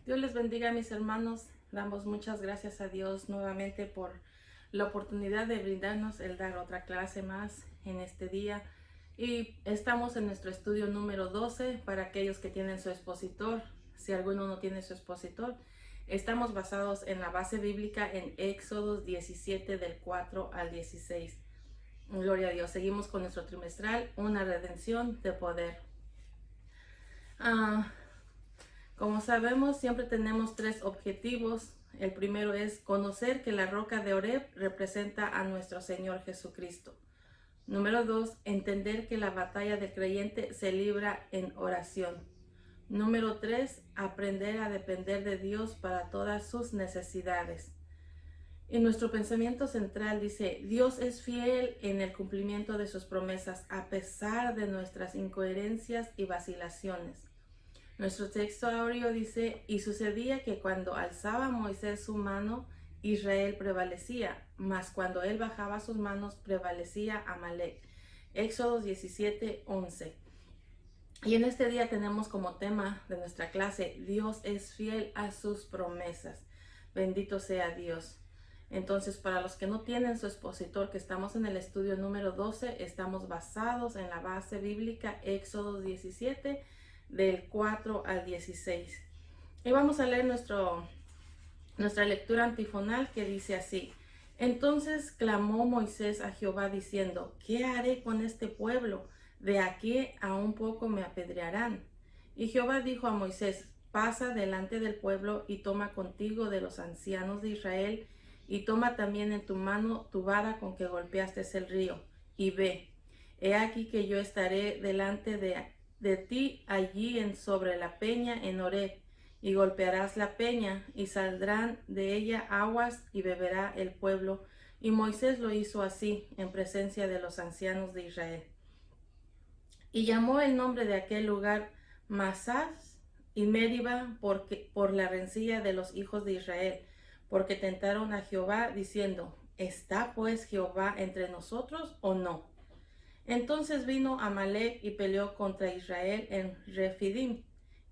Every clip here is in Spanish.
Dios les bendiga, mis hermanos. Damos muchas gracias a Dios nuevamente por la oportunidad de brindarnos el dar otra clase más en este día. Y estamos en nuestro estudio número 12 para aquellos que tienen su expositor. Si alguno no tiene su expositor, estamos basados en la base bíblica en Éxodo 17 del 4 al 16. Gloria a Dios. Seguimos con nuestro trimestral, una redención de poder. Como sabemos, siempre tenemos tres objetivos. El primero es conocer que la roca de Oreb representa a nuestro Señor Jesucristo. Número 2, entender que la batalla del creyente se libra en oración. Número 3, aprender a depender de Dios para todas sus necesidades. Y nuestro pensamiento central dice, Dios es fiel en el cumplimiento de sus promesas a pesar de nuestras incoherencias y vacilaciones. Nuestro texto áureo dice, y sucedía que cuando alzaba Moisés su mano, Israel prevalecía, mas cuando él bajaba sus manos, prevalecía Amalek. Éxodo 17:11. Y en este día tenemos como tema de nuestra clase, Dios es fiel a sus promesas. Bendito sea Dios. Entonces, para los que no tienen su expositor, que estamos en el estudio número 12, estamos basados en la base bíblica Éxodo 17, del 4 al 16. Y vamos a leer nuestra lectura antifonal que dice así. Entonces clamó Moisés a Jehová diciendo, ¿qué haré con este pueblo? De aquí a un poco me apedrearán. Y Jehová dijo a Moisés, pasa delante del pueblo y toma contigo de los ancianos de Israel y toma también en tu mano tu vara con que golpeaste el río y ve. He aquí que yo estaré delante de ti allí sobre la peña en Oreb, y golpearás la peña, y saldrán de ella aguas, y beberá el pueblo. Y Moisés lo hizo así, en presencia de los ancianos de Israel. Y llamó el nombre de aquel lugar Masás y Meriba por la rencilla de los hijos de Israel, porque tentaron a Jehová, diciendo, ¿está pues Jehová entre nosotros o no? Entonces vino Amalek y peleó contra Israel en Refidim.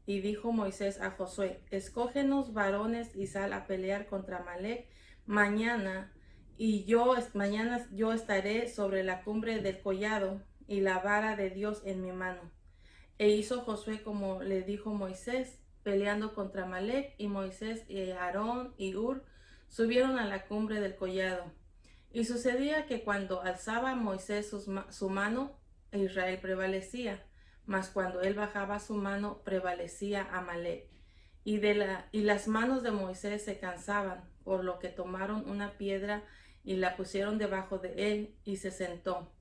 Y dijo Moisés a Josué, escógenos varones y sal a pelear contra Amalek mañana yo estaré sobre la cumbre del collado y la vara de Dios en mi mano. E hizo Josué como le dijo Moisés, peleando contra Amalek, y Moisés y Aarón y Hur subieron a la cumbre del collado. Y sucedía que cuando alzaba Moisés su mano, Israel prevalecía, mas cuando él bajaba su mano, prevalecía Amalek. Y las manos de Moisés se cansaban, por lo que tomaron una piedra y la pusieron debajo de él, y se sentó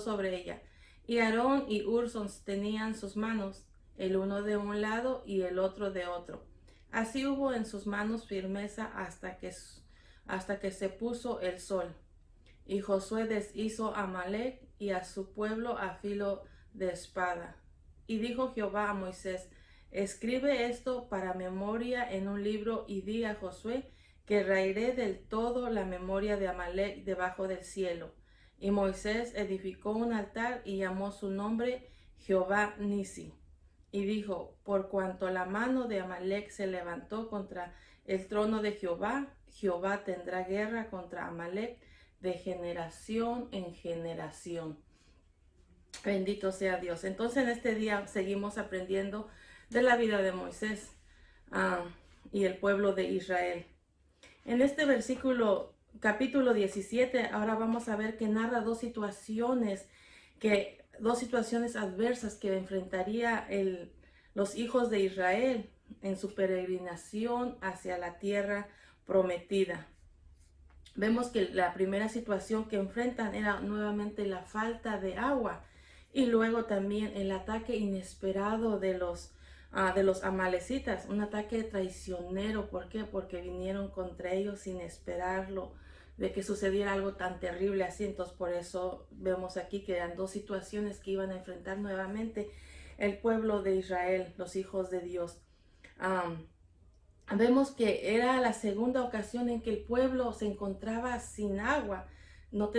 sobre ella. Y Aarón y Hur sostenían sus manos, el uno de un lado y el otro de otro. Así hubo en sus manos firmeza hasta que se puso el sol. Y Josué deshizo a Amalek y a su pueblo a filo de espada. Y dijo Jehová a Moisés, escribe esto para memoria en un libro y di a Josué que raeré del todo la memoria de Amalek debajo del cielo. Y Moisés edificó un altar y llamó su nombre Jehová Nisi. Y dijo, por cuanto la mano de Amalek se levantó contra el trono de Jehová, Jehová tendrá guerra contra Amalek de generación en generación. Bendito sea Dios. Entonces en este día seguimos aprendiendo de la vida de Moisés y el pueblo de Israel. En este capítulo 17, ahora vamos a ver que narra dos situaciones adversas que enfrentaría los hijos de Israel en su peregrinación hacia la tierra prometida. Vemos que la primera situación que enfrentan era nuevamente la falta de agua y luego también el ataque inesperado de los amalecitas, un ataque traicionero. ¿Por qué? Porque vinieron contra ellos sin esperarlo, de que sucediera algo tan terrible así. Entonces por eso vemos aquí que eran dos situaciones que iban a enfrentar nuevamente el pueblo de Israel, los hijos de Dios. Vemos que era la segunda ocasión en que el pueblo se encontraba sin agua. No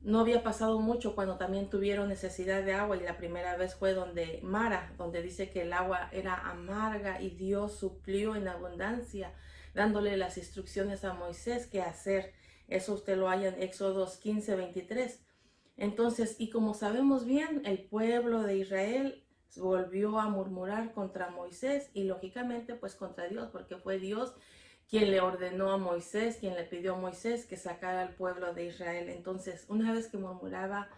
no había pasado mucho cuando también tuvieron necesidad de agua, y la primera vez fue donde Mara, donde dice que el agua era amarga y Dios suplió en abundancia, dándole las instrucciones a Moisés qué hacer. Eso usted lo halla en Éxodo 15:23. Entonces, y como sabemos bien, el pueblo de Israel volvió a murmurar contra Moisés y lógicamente pues contra Dios, porque fue Dios quien le ordenó a Moisés, quien le pidió a Moisés que sacara al pueblo de Israel. Entonces, una vez que murmuraba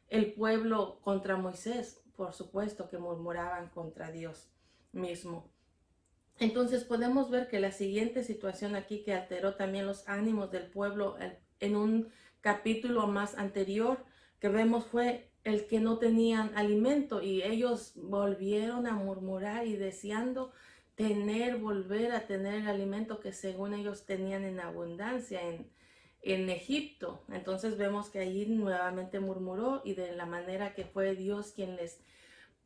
el pueblo contra Moisés, por supuesto que murmuraban contra Dios mismo. Entonces podemos ver que la siguiente situación aquí que alteró también los ánimos del pueblo en un capítulo más anterior que vemos fue el que no tenían alimento, y ellos volvieron a murmurar y deseando volver a tener el alimento que según ellos tenían en abundancia en Egipto. Entonces vemos que allí nuevamente murmuró, y de la manera que fue Dios quien les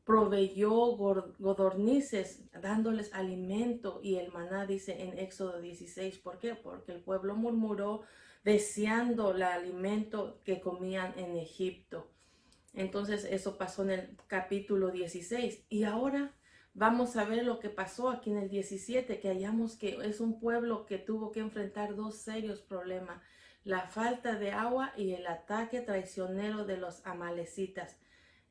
proveyó codornices, dándoles alimento, y el maná dice en Éxodo 16. ¿Por qué? Porque el pueblo murmuró deseando el alimento que comían en Egipto. Entonces eso pasó en el capítulo 16. Y ahora vamos a ver lo que pasó aquí en el 17, que hallamos que es un pueblo que tuvo que enfrentar dos serios problemas: la falta de agua y el ataque traicionero de los amalecitas.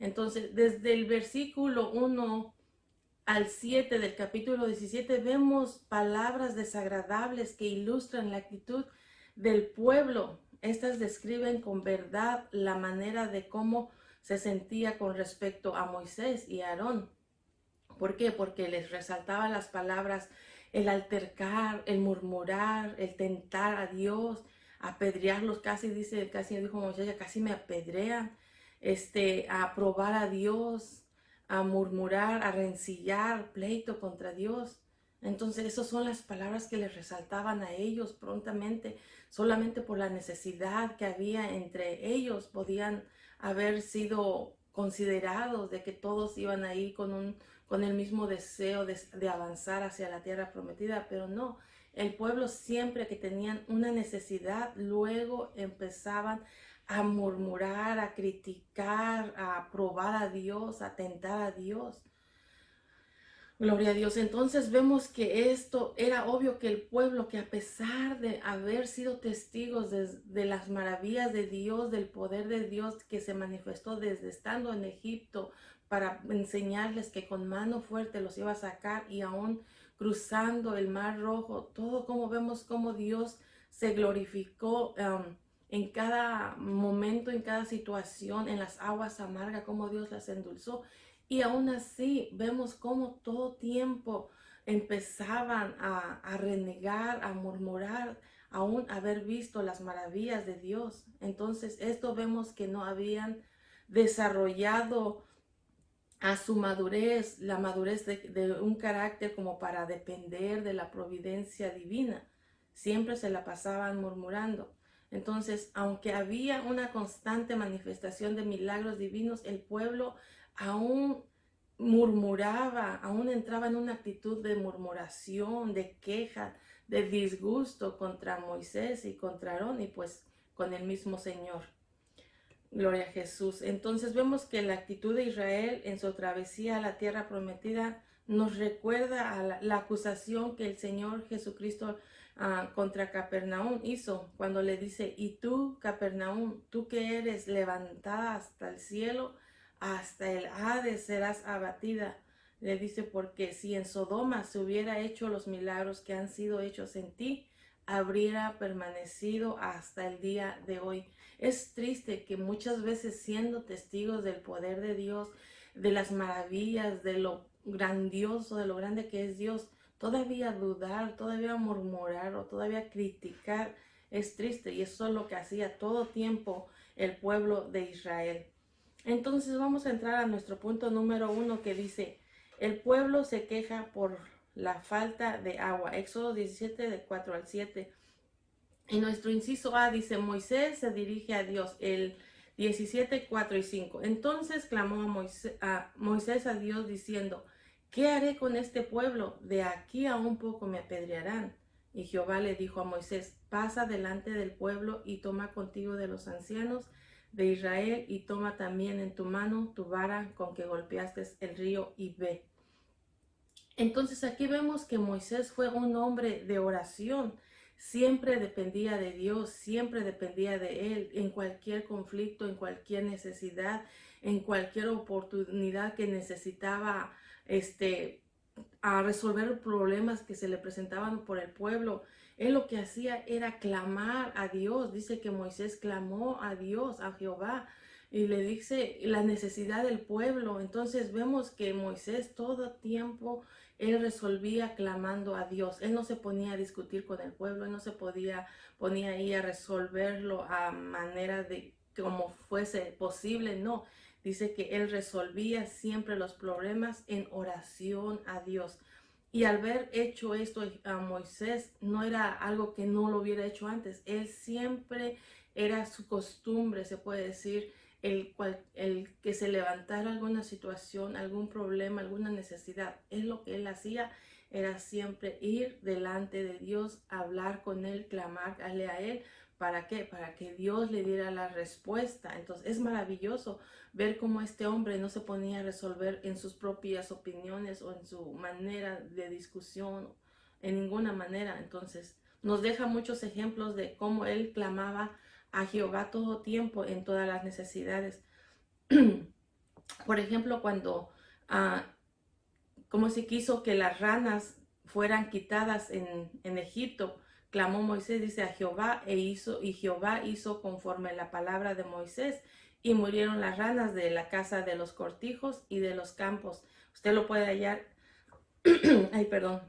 Entonces, desde el versículo 1 al 7 del capítulo 17 vemos palabras desagradables que ilustran la actitud del pueblo. Estas describen con verdad la manera de cómo se sentía con respecto a Moisés y Aarón. ¿Por qué? Porque les resaltaba las palabras, el altercar, el murmurar, el tentar a Dios, apedrearlos, casi dijo Moisés, ya casi me apedrean, a probar a Dios, a murmurar, a rencillar, pleito contra Dios. Entonces, esas son las palabras que les resaltaban a ellos prontamente, solamente por la necesidad que había entre ellos, podían haber sido considerados de que todos iban ahí con el mismo deseo de avanzar hacia la tierra prometida, pero no. El pueblo, siempre que tenían una necesidad, luego empezaban a murmurar, a criticar, a probar a Dios, a tentar a Dios. Gloria a Dios. Entonces vemos que esto era obvio, que el pueblo, que a pesar de haber sido testigos de las maravillas de Dios, del poder de Dios que se manifestó desde estando en Egipto para enseñarles que con mano fuerte los iba a sacar, y aún cruzando el Mar Rojo, todo como vemos como Dios se glorificó en cada momento, en cada situación, en las aguas amargas, como Dios las endulzó. Y aún así vemos cómo todo tiempo empezaban a renegar, a murmurar, aún haber visto las maravillas de Dios. Entonces esto vemos que no habían desarrollado a su madurez, la madurez de un carácter como para depender de la providencia divina. Siempre se la pasaban murmurando. Entonces, aunque había una constante manifestación de milagros divinos, el pueblo aún murmuraba, aún entraba en una actitud de murmuración, de queja, de disgusto contra Moisés y contra Aarón, y pues con el mismo Señor. Gloria a Jesús. Entonces vemos que la actitud de Israel en su travesía a la tierra prometida nos recuerda a la acusación que el Señor Jesucristo contra Capernaum hizo, cuando le dice: y tú, Capernaum, tú que eres levantada hasta el cielo, hasta el Hades serás abatida. Le dice: porque si en Sodoma se hubiera hecho los milagros que han sido hechos en ti, habría permanecido hasta el día de hoy. Es triste que muchas veces, siendo testigos del poder de Dios, de las maravillas, de lo grandioso, de lo grande que es Dios, todavía dudar, todavía murmurar o todavía criticar, es triste. Y eso es lo que hacía todo tiempo el pueblo de Israel. Entonces vamos a entrar a nuestro punto número 1, que dice: el pueblo se queja por la falta de agua. Éxodo 17, de 4 al 7. En nuestro inciso A dice: Moisés se dirige a Dios. El 17, 4 y 5. Entonces clamó Moisés a Dios diciendo: ¿qué haré con este pueblo? De aquí a un poco me apedrearán. Y Jehová le dijo a Moisés: pasa delante del pueblo y toma contigo de los ancianos de Israel, y toma también en tu mano tu vara con que golpeaste el río, y ve. Entonces aquí vemos que Moisés fue un hombre de oración, siempre dependía de Dios, siempre dependía de él en cualquier conflicto, en cualquier necesidad, en cualquier oportunidad que necesitaba a resolver problemas que se le presentaban por el pueblo. Él lo que hacía era clamar a Dios. Dice que Moisés clamó a Dios, a Jehová, y le dice la necesidad del pueblo. Entonces vemos que Moisés todo tiempo él resolvía clamando a Dios. Él no se ponía a discutir con el pueblo, él no se ponía ahí a resolverlo a manera de como fuese posible, no. Dice que él resolvía siempre los problemas en oración a Dios. Y al haber hecho esto a Moisés, no era algo que no lo hubiera hecho antes. Él siempre era su costumbre, se puede decir, el que se levantara alguna situación, algún problema, alguna necesidad. Es lo que él hacía, era siempre ir delante de Dios, hablar con él, clamarle a él. ¿Para qué? Para que Dios le diera la respuesta. Entonces es maravilloso ver cómo este hombre no se ponía a resolver en sus propias opiniones o en su manera de discusión, en ninguna manera. Entonces nos deja muchos ejemplos de cómo él clamaba a Jehová todo tiempo en todas las necesidades. Por ejemplo, cuando como se quiso que las ranas fueran quitadas en Egipto, clamó Moisés, dice, a Jehová, y Jehová hizo conforme la palabra de Moisés, y murieron las ranas de la casa de los cortijos y de los campos. Usted lo puede hallar, ay, perdón,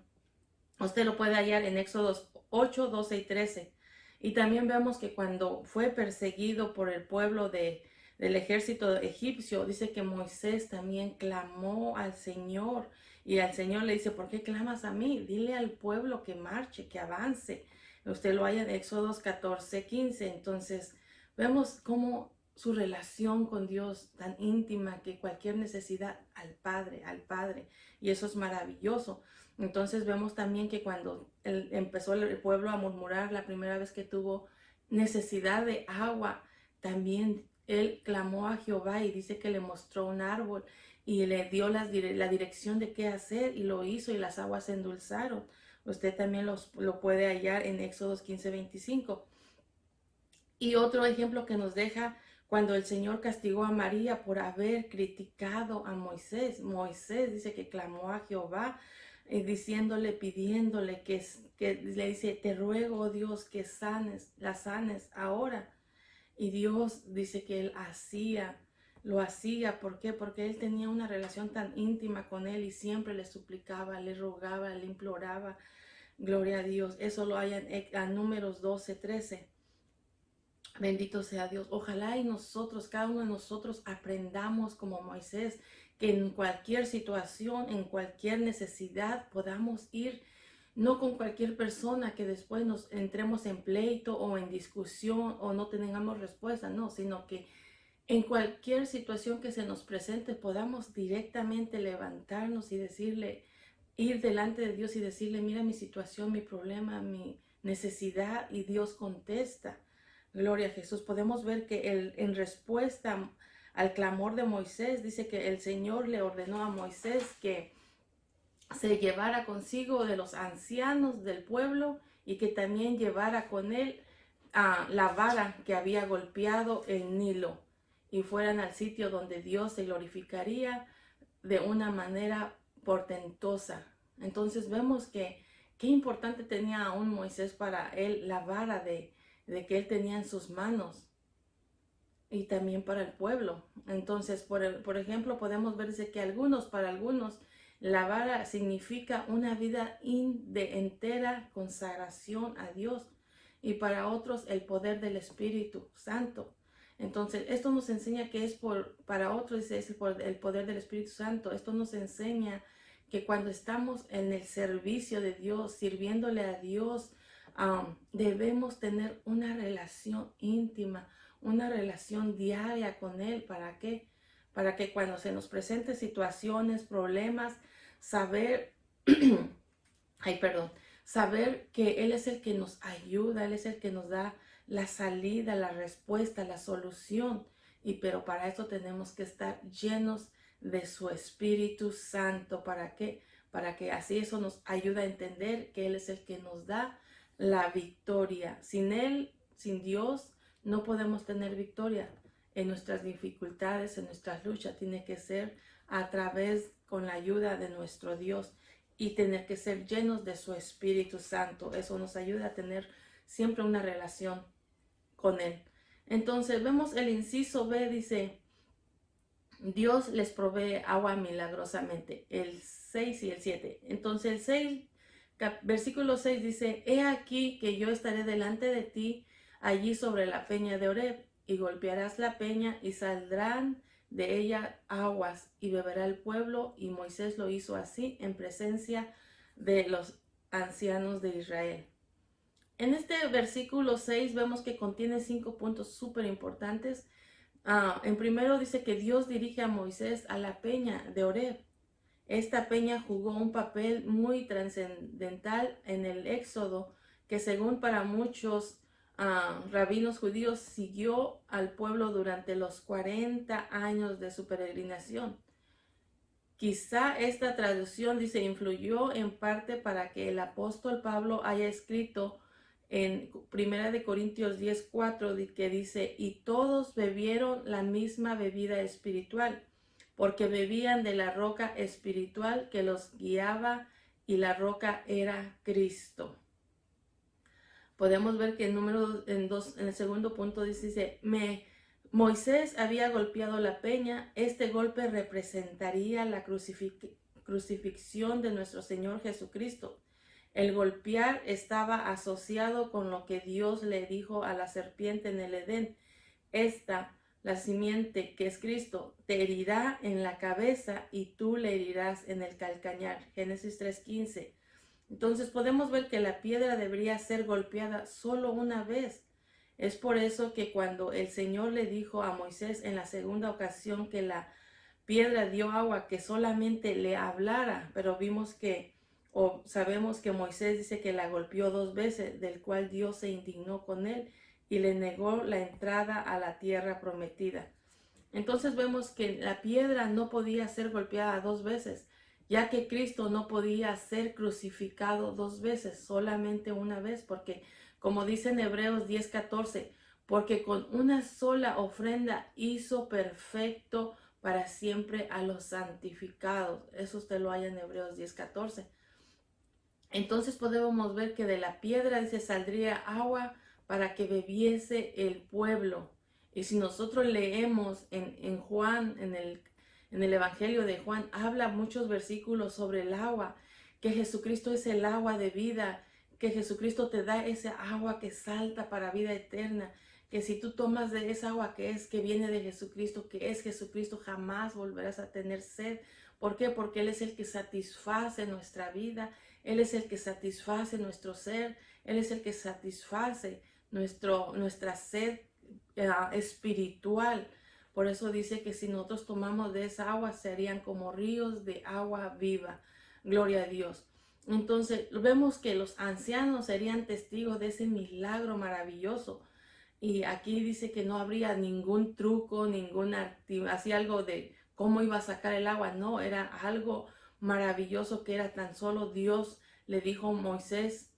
usted lo puede hallar en Éxodos 8, 12 y 13. Y también vemos que cuando fue perseguido por el pueblo del ejército egipcio, dice que Moisés también clamó al Señor. Y al Señor le dice, ¿por qué clamas a mí? Dile al pueblo que marche, que avance. Usted lo halla en Éxodos 14, 15. Entonces vemos cómo su relación con Dios tan íntima, que cualquier necesidad al Padre. Y eso es maravilloso. Entonces vemos también que cuando empezó el pueblo a murmurar la primera vez que tuvo necesidad de agua, también él clamó a Jehová y dice que le mostró un árbol y le dio la dirección de qué hacer, y lo hizo, y las aguas se endulzaron. Usted también lo puede hallar en Éxodos 15, 25. Y otro ejemplo que nos deja cuando el Señor castigó a María por haber criticado a Moisés. Moisés dice que clamó a Jehová, diciéndole, pidiéndole que le dice, te ruego, oh Dios, que la sanes ahora. Y Dios dice que él lo hacía. ¿Por qué? Porque él tenía una relación tan íntima con él y siempre le suplicaba, le rogaba, le imploraba. Gloria a Dios. Eso lo hay en Números 12, 13. Bendito sea Dios. Ojalá y nosotros, cada uno de nosotros, aprendamos como Moisés, que en cualquier situación, en cualquier necesidad, podamos ir, no con cualquier persona que después nos entremos en pleito o en discusión o no tengamos respuesta, no, sino que en cualquier situación que se nos presente podamos directamente levantarnos y decirle, ir delante de Dios y decirle, mira mi situación, mi problema, mi necesidad, y Dios contesta. Gloria a Jesús. Podemos ver que en respuesta al clamor de Moisés, dice que el Señor le ordenó a Moisés que se llevara consigo de los ancianos del pueblo y que también llevara con él la vara que había golpeado el Nilo, y fueran al sitio donde Dios se glorificaría de una manera portentosa. Entonces vemos que qué importante tenía aún Moisés para él la vara de que él tenía en sus manos, y también para el pueblo. Entonces, por ejemplo, podemos ver que para algunos, la vara significa una vida de entera consagración a Dios, y para otros el poder del Espíritu Santo. Entonces, esto nos enseña que para otros es el poder del Espíritu Santo. Esto nos enseña que cuando estamos en el servicio de Dios, sirviéndole a Dios, debemos tener una relación íntima, una relación diaria con Él. ¿Para qué? Para que cuando se nos presenten situaciones, problemas, saber que Él es el que nos ayuda, Él es el que nos da la salida, la respuesta, la solución. Pero para eso tenemos que estar llenos de su Espíritu Santo. ¿Para qué? Para que así eso nos ayude a entender que Él es el que nos da la victoria. Sin Él, sin Dios, no podemos tener victoria en nuestras dificultades, en nuestras luchas. Tiene que ser a través, con la ayuda de nuestro Dios, y tener que ser llenos de su Espíritu Santo. Eso nos ayuda a tener siempre una relación con Él. Entonces vemos el inciso B, dice, Dios les provee agua milagrosamente, el 6 y el 7. Entonces el 6, versículo 6 dice, he aquí que yo estaré delante de ti allí sobre la peña de Oreb, y golpearás la peña y saldrán de ella aguas, y beberá el pueblo. Y Moisés lo hizo así en presencia de los ancianos de Israel. En este versículo 6 vemos que contiene 5 puntos súper importantes. En primero dice que Dios dirige a Moisés a la peña de Oreb. Esta peña jugó un papel muy trascendental en el Éxodo, que según para muchos rabinos judíos siguió al pueblo durante los 40 años de su peregrinación. Quizá esta traducción, dice, influyó en parte para que el apóstol Pablo haya escrito en 1 Corintios 10:4, que dice, y todos bebieron la misma bebida espiritual, porque bebían de la roca espiritual que los guiaba, y la roca era Cristo. Podemos ver que en el segundo punto dice, Moisés había golpeado la peña. Este golpe representaría la crucifixión de nuestro Señor Jesucristo. El golpear estaba asociado con lo que Dios le dijo a la serpiente en el Edén. La simiente que es Cristo, te herirá en la cabeza y tú le herirás en el calcañar. Génesis 3:15. Entonces podemos ver que la piedra debería ser golpeada solo una vez. Es por eso que cuando el Señor le dijo a Moisés en la segunda ocasión que la piedra dio agua, que solamente le hablara, pero sabemos que Moisés dice que la golpeó 2 veces, del cual Dios se indignó con él y le negó la entrada a la tierra prometida. Entonces vemos que la piedra no podía ser golpeada 2 veces, ya que Cristo no podía ser crucificado 2 veces, solamente una vez, porque como dice en Hebreos 10:14, porque con una sola ofrenda hizo perfecto para siempre a los santificados. Eso usted lo halla en Hebreos 10:14. Entonces podemos ver que de la piedra dice saldría agua para que bebiese el pueblo. Y si nosotros leemos en Juan, en el Evangelio de Juan, habla muchos versículos sobre el agua, que Jesucristo es el agua de vida, que Jesucristo te da esa agua que salta para vida eterna, que si tú tomas de esa agua que viene de Jesucristo, que es Jesucristo, jamás volverás a tener sed. ¿Por qué? Porque Él es el que satisface nuestra vida, Él es el que satisface nuestro ser, Él es el que satisface nuestra sed espiritual. Por eso dice que si nosotros tomamos de esa agua, serían como ríos de agua viva. Gloria a Dios. Entonces vemos que los ancianos serían testigos de ese milagro maravilloso. Y aquí dice que no habría ningún truco, así algo de cómo iba a sacar el agua. No, era algo maravilloso que era tan solo Dios le dijo a Moisés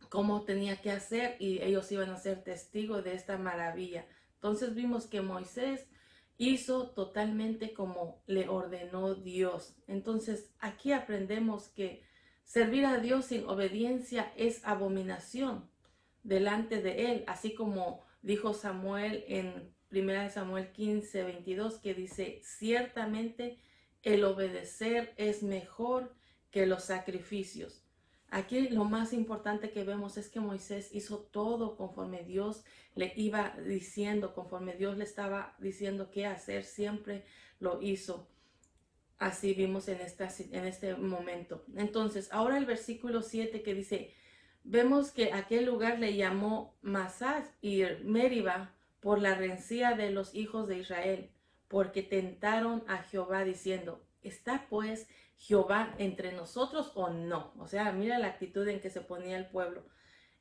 cómo tenía que hacer y ellos iban a ser testigos de esta maravilla. Entonces vimos que Moisés hizo totalmente como le ordenó Dios. Entonces aquí aprendemos que servir a Dios sin obediencia es abominación delante de Él, así como dijo Samuel en 1 Samuel 15:22, que dice, ciertamente el obedecer es mejor que los sacrificios. Aquí lo más importante que vemos es que Moisés hizo todo conforme Dios le iba diciendo, conforme Dios le estaba diciendo qué hacer, siempre lo hizo. Así vimos en este momento. Entonces, ahora el versículo 7 que dice, vemos que aquel lugar le llamó Masás y Meriba por la rencilla de los hijos de Israel, porque tentaron a Jehová diciendo, ¿está pues Jehová entre nosotros o no? O sea, mira la actitud en que se ponía el pueblo.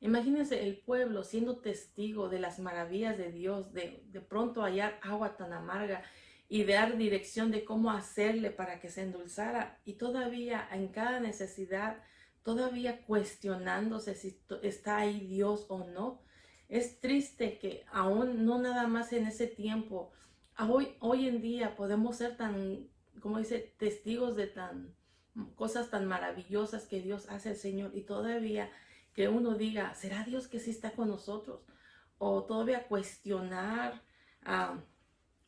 Imagínense el pueblo siendo testigo de las maravillas de Dios, de pronto hallar agua tan amarga y dar dirección de cómo hacerle para que se endulzara, y todavía en cada necesidad, todavía cuestionándose si está ahí Dios o no. Es triste que aún no nada más en ese tiempo, hoy en día podemos ser tan, como dice, testigos de tan cosas tan maravillosas que Dios hace el Señor, y todavía que uno diga, ¿será Dios que sí está con nosotros? O todavía cuestionar uh,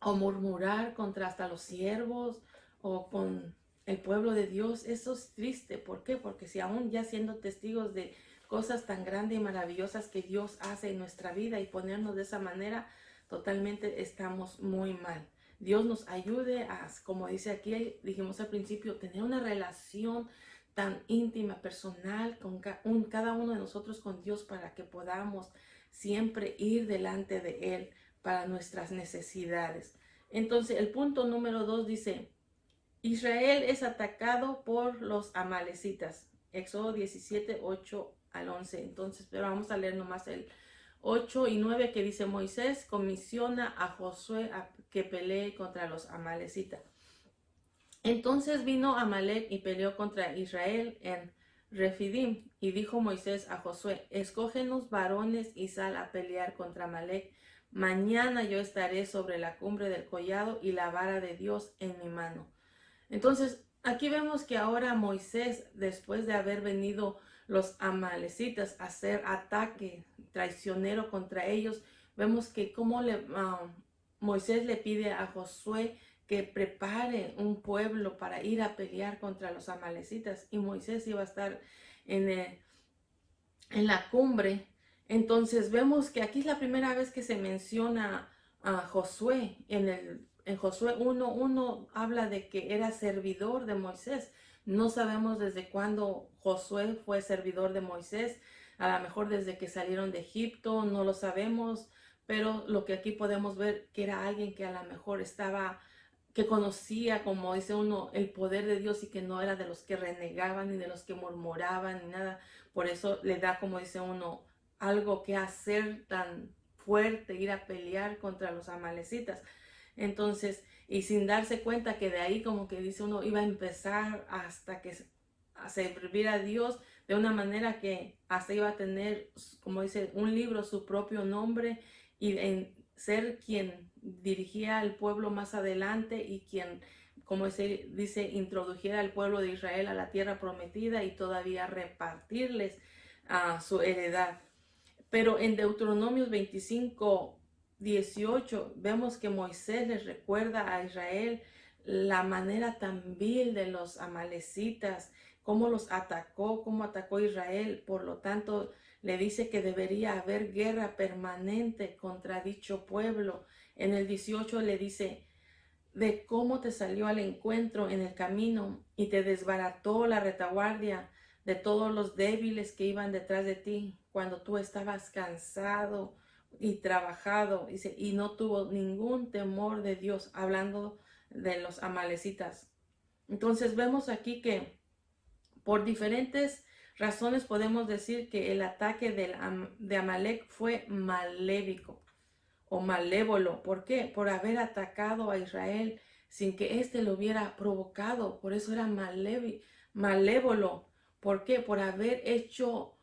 o murmurar contra hasta los siervos o con el pueblo de Dios. Eso es triste. ¿Por qué? Porque si aún ya siendo testigos de cosas tan grandes y maravillosas que Dios hace en nuestra vida y ponernos de esa manera, totalmente estamos muy mal. Dios nos ayude a, como dice aquí, dijimos al principio, tener una relación tan íntima, personal, con cada uno de nosotros con Dios, para que podamos siempre ir delante de Él para nuestras necesidades. Entonces, el punto número 2 dice, Israel es atacado por los amalecitas. Éxodo 17, 8 al 11. Entonces, pero vamos a leer nomás el 8 y 9, que dice, Moisés comisiona a Josué a que pelee contra los amalecitas. Entonces vino Amalec y peleó contra Israel en Refidim, y dijo Moisés a Josué, escógenos varones y sal a pelear contra Amalec. Mañana yo estaré sobre la cumbre del collado y la vara de Dios en mi mano. Entonces, aquí vemos que ahora Moisés, después de haber venido los amalecitas a hacer ataque traicionero contra ellos, vemos que Moisés le pide a Josué que prepare un pueblo para ir a pelear contra los amalecitas, y Moisés iba a estar en la cumbre. Entonces vemos que aquí es la primera vez que se menciona a Josué. En Josué 1:1 habla de que era servidor de Moisés. No sabemos desde cuándo Josué fue servidor de Moisés, a lo mejor desde que salieron de Egipto, no lo sabemos, pero lo que aquí podemos ver que era alguien que a lo mejor que conocía, como dice uno, el poder de Dios, y que no era de los que renegaban ni de los que murmuraban ni nada. Por eso le da, como dice uno, algo que hacer tan fuerte, ir a pelear contra los amalecitas. Entonces, y sin darse cuenta que de ahí, como que dice uno, iba a empezar hasta que a servir a Dios de una manera que hasta iba a tener, como dice, un libro, su propio nombre, y en ser quien dirigía al pueblo más adelante, y quien, como se dice, introdujera al pueblo de Israel a la tierra prometida y todavía repartirles a su heredad. Pero en Deuteronomios 25:18 vemos que Moisés les recuerda a Israel la manera tan vil de los amalecitas, cómo los atacó, cómo atacó Israel. Por lo tanto, le dice que debería haber guerra permanente contra dicho pueblo. En el 18 le dice de cómo te salió al encuentro en el camino y te desbarató la retaguardia de todos los débiles que iban detrás de ti cuando tú estabas cansado y trabajado, dice, y no tuvo ningún temor de Dios, hablando de los amalecitas. Entonces vemos aquí que por diferentes razones podemos decir que el ataque de Amalec fue maléfico o malévolo. ¿Por qué? Por haber atacado a Israel sin que éste lo hubiera provocado. Por eso era malévolo. ¿Por qué? Por haber hecho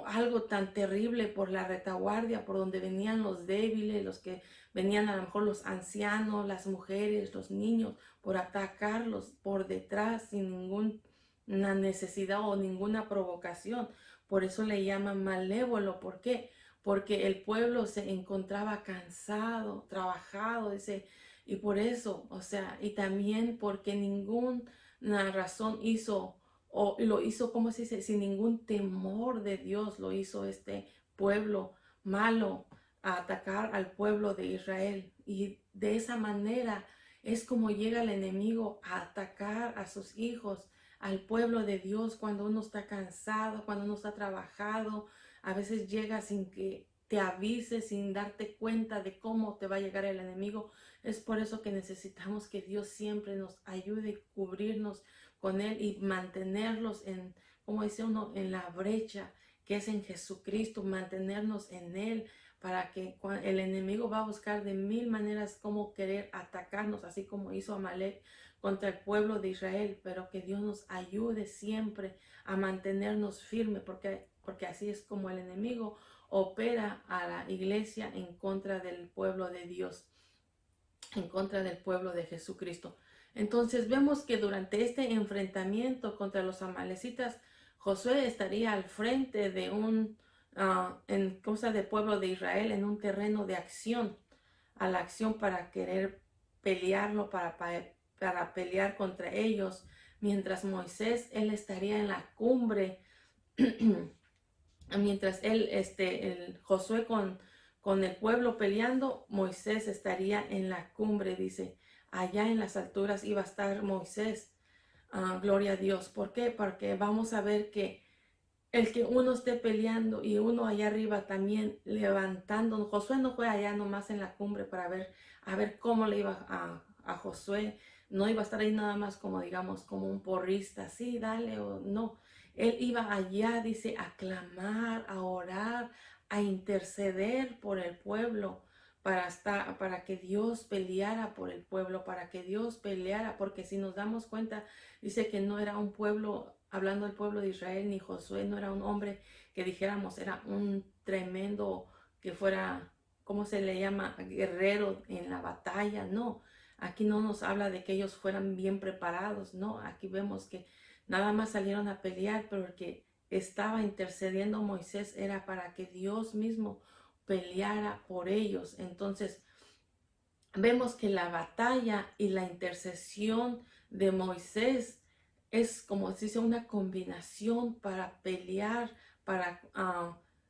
algo tan terrible por la retaguardia, por donde venían los débiles, los que venían a lo mejor los ancianos, las mujeres, los niños, por atacarlos por detrás sin ninguna necesidad o ninguna provocación. Por eso le llaman malévolo. ¿Por qué? Porque el pueblo se encontraba cansado, trabajado, dice, y por eso, o sea, y también porque ninguna razón hizo, o lo hizo, ¿cómo se dice? Sin ningún temor de Dios lo hizo este pueblo malo a atacar al pueblo de Israel. Y de esa manera es como llega el enemigo a atacar a sus hijos, al pueblo de Dios, cuando uno está cansado, cuando uno está trabajado. A veces llega sin que te avise, sin darte cuenta de cómo te va a llegar el enemigo. Es por eso que necesitamos que Dios siempre nos ayude, cubrirnos con Él y mantenerlos en, como dice uno, en la brecha, que es en Jesucristo, mantenernos en Él, para que el enemigo va a buscar de mil maneras cómo querer atacarnos, así como hizo Amalek contra el pueblo de Israel, pero que Dios nos ayude siempre a mantenernos firmes, porque así es como el enemigo opera a la iglesia en contra del pueblo de Dios, en contra del pueblo de Jesucristo. Entonces vemos que durante este enfrentamiento contra los amalecitas, Josué estaría al frente de un en cosa de pueblo de Israel, en un terreno de acción, a la acción para querer pelearlo, para pelear contra ellos, mientras Moisés, él estaría en la cumbre, mientras el Josué con el pueblo peleando, Moisés estaría en la cumbre, dice, allá en las alturas iba a estar Moisés. Gloria a Dios. ¿Por qué? Porque vamos a ver que el que uno esté peleando y uno allá arriba también levantando. Josué no fue allá nomás en la cumbre para ver, a ver cómo le iba a Josué. No iba a estar ahí nada más como, digamos, como un porrista, sí, dale o no. Él iba allá, dice, a clamar, a orar, a interceder por el pueblo, para que Dios peleara por el pueblo, para que Dios peleara, porque si nos damos cuenta, dice que no era un pueblo, hablando del pueblo de Israel, ni Josué no era un hombre que dijéramos era un tremendo, que fuera, ¿cómo se le llama? Guerrero en la batalla. No, aquí no nos habla de que ellos fueran bien preparados. No, aquí vemos que nada más salieron a pelear, pero el que estaba intercediendo Moisés era para que Dios mismo peleara por ellos. Entonces, vemos que la batalla y la intercesión de Moisés es, como se dice, una combinación para pelear, para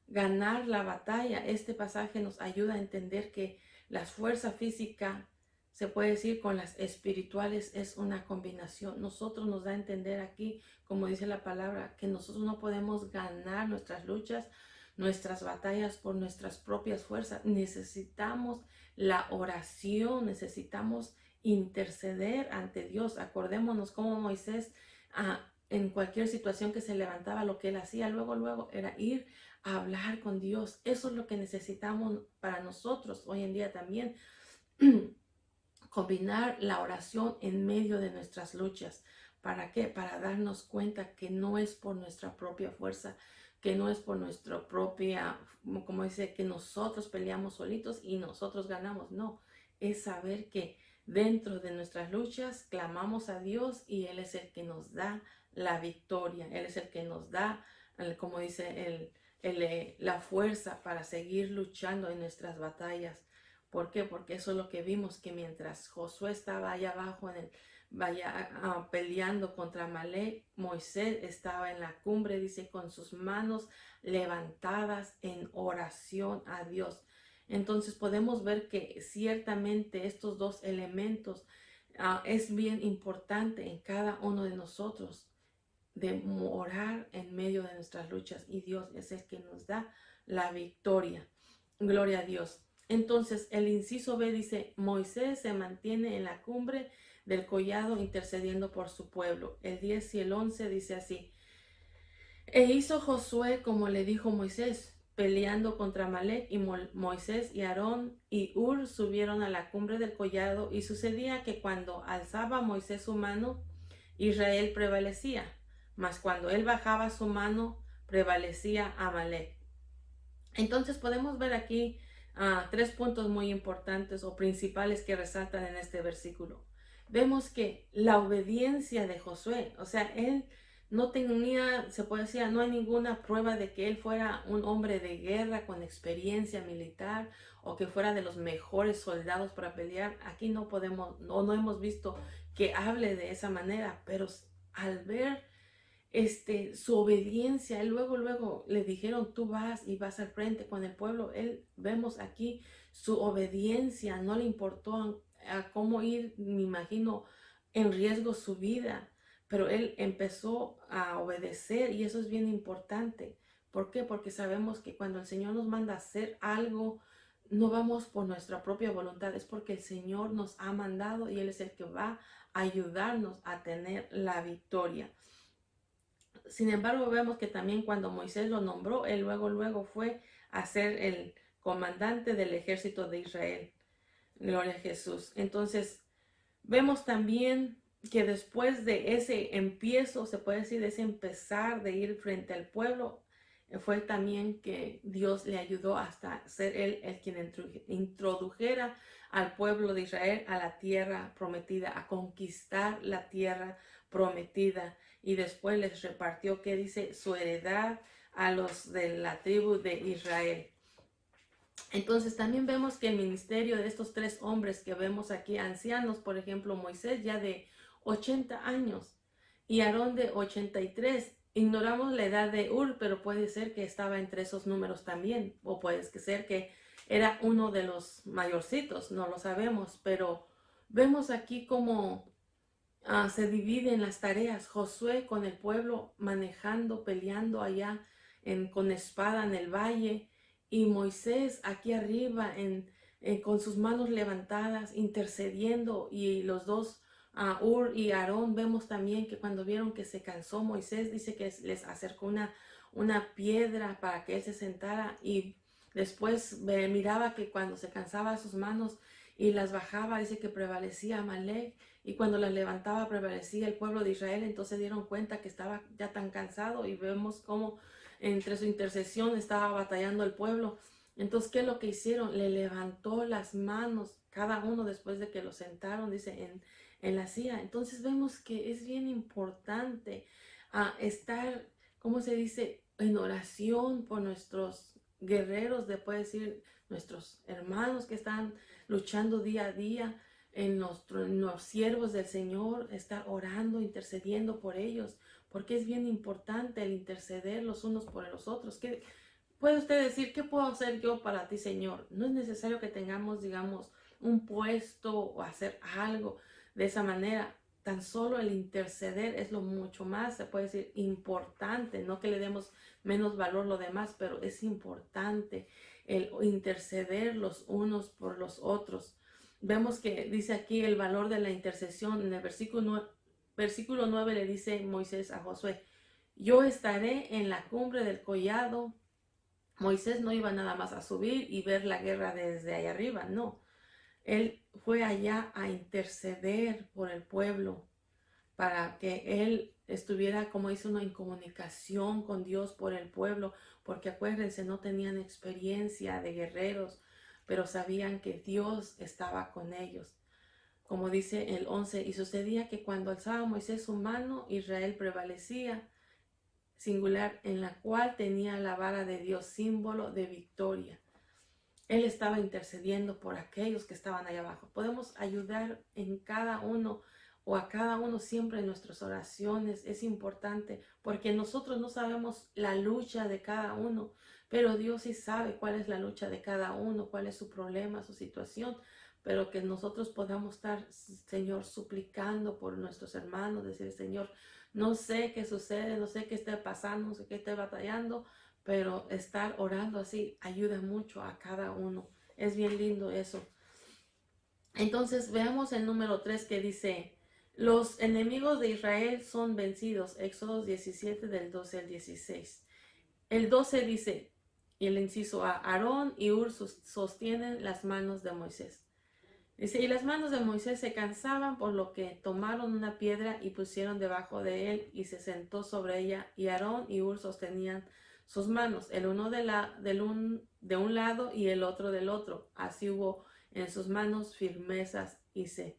ganar la batalla. Este pasaje nos ayuda a entender que la fuerza física, se puede decir, con las espirituales es una combinación. Nosotros nos da a entender aquí, como dice la palabra, que nosotros no podemos ganar nuestras luchas, nuestras batallas por nuestras propias fuerzas. Necesitamos la oración, necesitamos interceder ante Dios. Acordémonos cómo Moisés, en cualquier situación que se levantaba, lo que él hacía luego era ir a hablar con Dios. Eso es lo que necesitamos para nosotros hoy en día también. Combinar la oración en medio de nuestras luchas. ¿Para qué? Para darnos cuenta que no es por nuestra propia fuerza, que no es por nuestra propia, como dice, que nosotros peleamos solitos y nosotros ganamos. No, es saber que dentro de nuestras luchas clamamos a Dios y Él es el que nos da la victoria. Él es el que nos da, como dice, la fuerza para seguir luchando en nuestras batallas. ¿Por qué? Porque eso es lo que vimos, que mientras Josué estaba allá abajo peleando contra Amalek, Moisés estaba en la cumbre, dice, con sus manos levantadas en oración a Dios. Entonces podemos ver que ciertamente estos dos elementos es bien importante en cada uno de nosotros, de orar en medio de nuestras luchas, y Dios es el que nos da la victoria. Gloria a Dios. Entonces el inciso B dice, Moisés se mantiene en la cumbre del collado intercediendo por su pueblo. El 10 y el 11 dice así, e hizo Josué como le dijo Moisés, peleando contra Amalek, y Moisés y Aarón y Hur subieron a la cumbre del collado, y sucedía que cuando alzaba Moisés su mano, Israel prevalecía, mas cuando él bajaba su mano, prevalecía Amalek. Entonces podemos ver aquí tres puntos muy importantes o principales que resaltan en este versículo. Vemos que la obediencia de Josué, o sea, él no tenía, se puede decir, no hay ninguna prueba de que él fuera un hombre de guerra con experiencia militar o que fuera de los mejores soldados para pelear. Aquí no podemos, no hemos visto que hable de esa manera, pero al ver su obediencia, él luego le dijeron, tú vas y vas al frente con el pueblo. Él, vemos aquí su obediencia, no le importó a cómo ir, me imagino, en riesgo su vida, pero él empezó a obedecer, y eso es bien importante. ¿Por qué? Porque sabemos que cuando el Señor nos manda a hacer algo, no vamos por nuestra propia voluntad, es porque el Señor nos ha mandado y Él es el que va a ayudarnos a tener la victoria. Sin embargo, vemos que también cuando Moisés lo nombró, él luego fue a ser el comandante del ejército de Israel. Gloria a Jesús. Entonces, vemos también que después de ese empiezo, se puede decir, de ese empezar de ir frente al pueblo, fue también que Dios le ayudó hasta ser él el quien introdujera al pueblo de Israel a la tierra prometida, a conquistar la tierra prometida. Y después les repartió, que dice, su heredad a los de la tribu de Israel. Entonces también vemos que el ministerio de estos tres hombres que vemos aquí, ancianos, por ejemplo, Moisés ya de 80 años y Aarón de 83. Ignoramos la edad de Ur, pero puede ser que estaba entre esos números también, o puede ser que era uno de los mayorcitos, no lo sabemos, pero vemos aquí cómo se dividen las tareas. Josué con el pueblo manejando, peleando allá con espada en el valle, y Moisés aquí arriba con sus manos levantadas intercediendo, y los dos, Ur y Aarón, vemos también que cuando vieron que se cansó Moisés, dice que les acercó una piedra para que él se sentara, y después miraba que cuando se cansaba sus manos y las bajaba, dice que prevalecía Amalek, y cuando las levantaba prevalecía el pueblo de Israel. Entonces dieron cuenta que estaba ya tan cansado, y vemos cómo entre su intercesión estaba batallando el pueblo. Entonces, ¿qué es lo que hicieron? Le levantó las manos, cada uno después de que lo sentaron, dice, en la silla. Entonces vemos que es bien importante estar, ¿cómo se dice?, en oración por nuestros guerreros, puede decir, nuestros hermanos que están luchando día a día, en los siervos del Señor, estar orando, intercediendo por ellos, porque es bien importante el interceder los unos por los otros. ¿Qué puede usted decir? ¿Qué puedo hacer yo para ti, Señor? No es necesario que tengamos, digamos, un puesto o hacer algo de esa manera. Tan solo el interceder es lo mucho más, se puede decir, importante. No que le demos menos valor a lo demás, pero es importante el interceder los unos por los otros. Vemos que dice aquí el valor de la intercesión. En el versículo 9 le dice Moisés a Josué: yo estaré en la cumbre del collado. Moisés no iba nada más a subir y ver la guerra desde allá arriba, no. Él fue allá a interceder por el pueblo, para que él estuviera, como dice uno, en comunicación con Dios por el pueblo, porque acuérdense, no tenían experiencia de guerreros, pero sabían que Dios estaba con ellos. Como dice el 11, y sucedía que cuando alzaba Moisés su mano, Israel prevalecía, singular, en la cual tenía la vara de Dios, símbolo de victoria. Él estaba intercediendo por aquellos que estaban allá abajo. Podemos ayudar en cada uno, o a cada uno siempre en nuestras oraciones. Es importante, porque nosotros no sabemos la lucha de cada uno, pero Dios sí sabe cuál es la lucha de cada uno, cuál es su problema, su situación, pero que nosotros podamos estar, Señor, suplicando por nuestros hermanos, decir, Señor, no sé qué sucede, no sé qué esté pasando, no sé qué esté batallando, pero estar orando así ayuda mucho a cada uno. Es bien lindo eso. Entonces veamos el número 3, que dice: los enemigos de Israel son vencidos. Éxodo 17 del 12 al 16. El 12 dice, y el inciso A: Aarón y Ur sostienen las manos de Moisés. Dice, y las manos de Moisés se cansaban, por lo que tomaron una piedra y pusieron debajo de él, y se sentó sobre ella, y Aarón y Ur sostenían sus manos, el uno de un lado y el otro del otro. Así hubo en sus manos firmezas, y dice,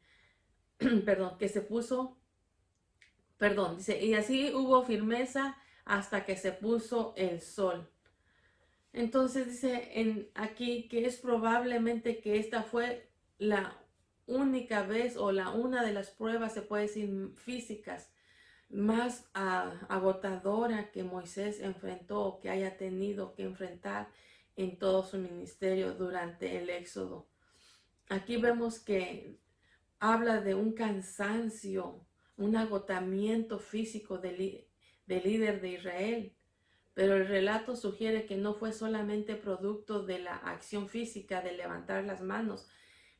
y así hubo firmeza hasta que se puso el sol. Entonces dice aquí que es probablemente que esta fue la única vez, o una de las pruebas, se puede decir, físicas más agotadora que Moisés enfrentó, que haya tenido que enfrentar en todo su ministerio durante el Éxodo. Aquí vemos que habla de un cansancio, un agotamiento físico del líder de Israel, pero el relato sugiere que no fue solamente producto de la acción física de levantar las manos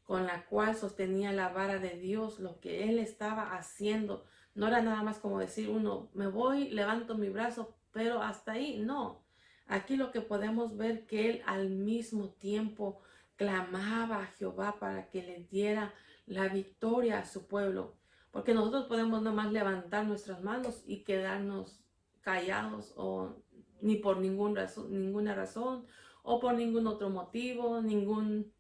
con la cual sostenía la vara de Dios. Lo que él estaba haciendo No era nada más como decir uno, me voy, levanto mi brazo, pero hasta ahí, no. Aquí lo que podemos ver que él al mismo tiempo clamaba a Jehová para que le diera la victoria a su pueblo. Porque nosotros podemos nomás levantar nuestras manos y quedarnos callados o ni por ninguna razón o por ningún otro motivo, ningún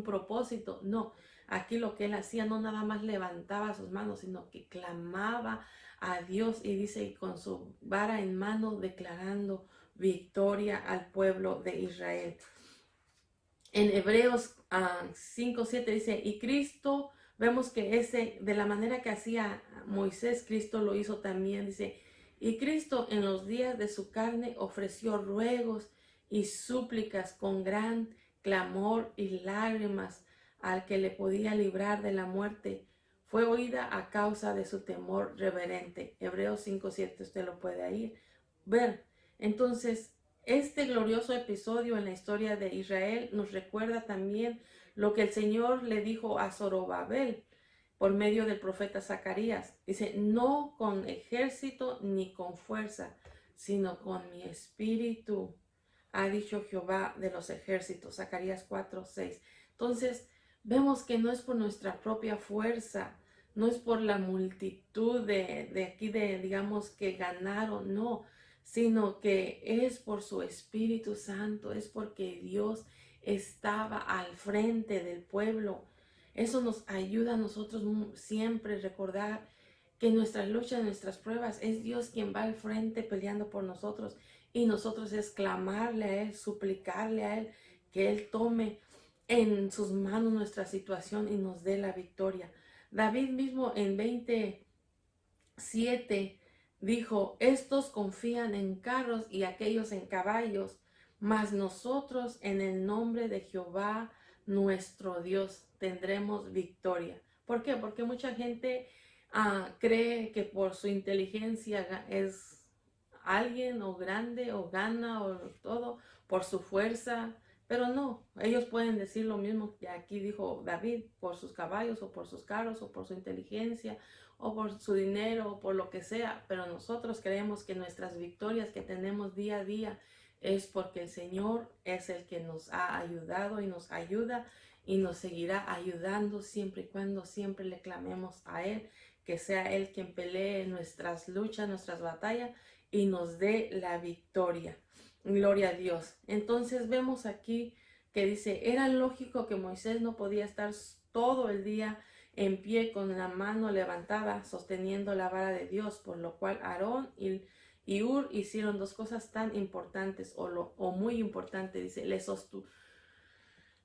propósito. No, aquí lo que él hacía no nada más levantaba sus manos, sino que clamaba a Dios y dice, y con su vara en mano declarando victoria al pueblo de Israel. En Hebreos 5:7 dice, y Cristo, vemos que de la manera que hacía Moisés, Cristo lo hizo también, dice, y Cristo en los días de su carne ofreció ruegos y súplicas con gran clamor y lágrimas al que le podía librar de la muerte. Fue oída a causa de su temor reverente. Hebreos 5:7, usted lo puede ahí ver. Entonces, este glorioso episodio en la historia de Israel nos recuerda también lo que el Señor le dijo a Zorobabel por medio del profeta Zacarías. Dice, no con ejército ni con fuerza, sino con mi espíritu, ha dicho Jehová de los ejércitos. Zacarías 4:6. Entonces, vemos que no es por nuestra propia fuerza, no es por la multitud de aquí, digamos, que ganaron, no, sino que es por su Espíritu Santo, es porque Dios estaba al frente del pueblo. Eso nos ayuda a nosotros siempre recordar que nuestras luchas, nuestras pruebas, es Dios quien va al frente peleando por nosotros y nosotros es clamarle a Él, suplicarle a Él que Él tome en sus manos nuestra situación y nos dé la victoria. David mismo en 27 dijo, estos confían en carros y aquellos en caballos, mas nosotros en el nombre de Jehová nuestro Dios tendremos victoria. ¿Por qué? Porque mucha gente cree que por su inteligencia es alguien o grande o gana o todo, por su fuerza, pero no, ellos pueden decir lo mismo que aquí dijo David, por sus caballos o por sus carros o por su inteligencia o por su dinero o por lo que sea, pero nosotros creemos que nuestras victorias que tenemos día a día es porque el Señor es el que nos ha ayudado y nos ayuda y nos seguirá ayudando siempre y cuando siempre le clamemos a Él, que sea Él quien pelee nuestras luchas, nuestras batallas y nos dé la victoria. Gloria a Dios. Entonces vemos aquí que dice, era lógico que Moisés no podía estar todo el día en pie con la mano levantada sosteniendo la vara de Dios, por lo cual Aarón y Hur hicieron dos cosas tan importantes o muy importantes. Dice,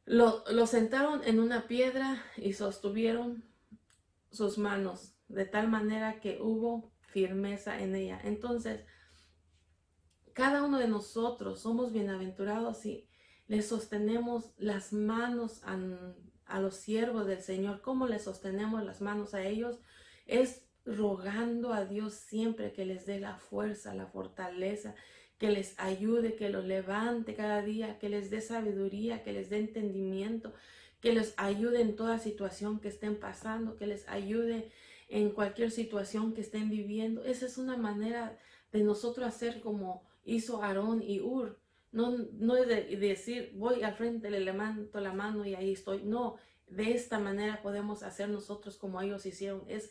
lo sentaron en una piedra y sostuvieron sus manos de tal manera que hubo firmeza en ella. Entonces, cada uno de nosotros somos bienaventurados si le sostenemos las manos a los siervos del Señor. ¿Cómo le sostenemos las manos a ellos? Es rogando a Dios siempre que les dé la fuerza, la fortaleza, que les ayude, que los levante cada día, que les dé sabiduría, que les dé entendimiento, que les ayude en toda situación que estén pasando, que les ayude en cualquier situación que estén viviendo. Esa es una manera de nosotros hacer como hizo Aarón y Hur. No es de decir, voy al frente, le levanto la mano y ahí estoy. No, de esta manera podemos hacer nosotros como ellos hicieron. Es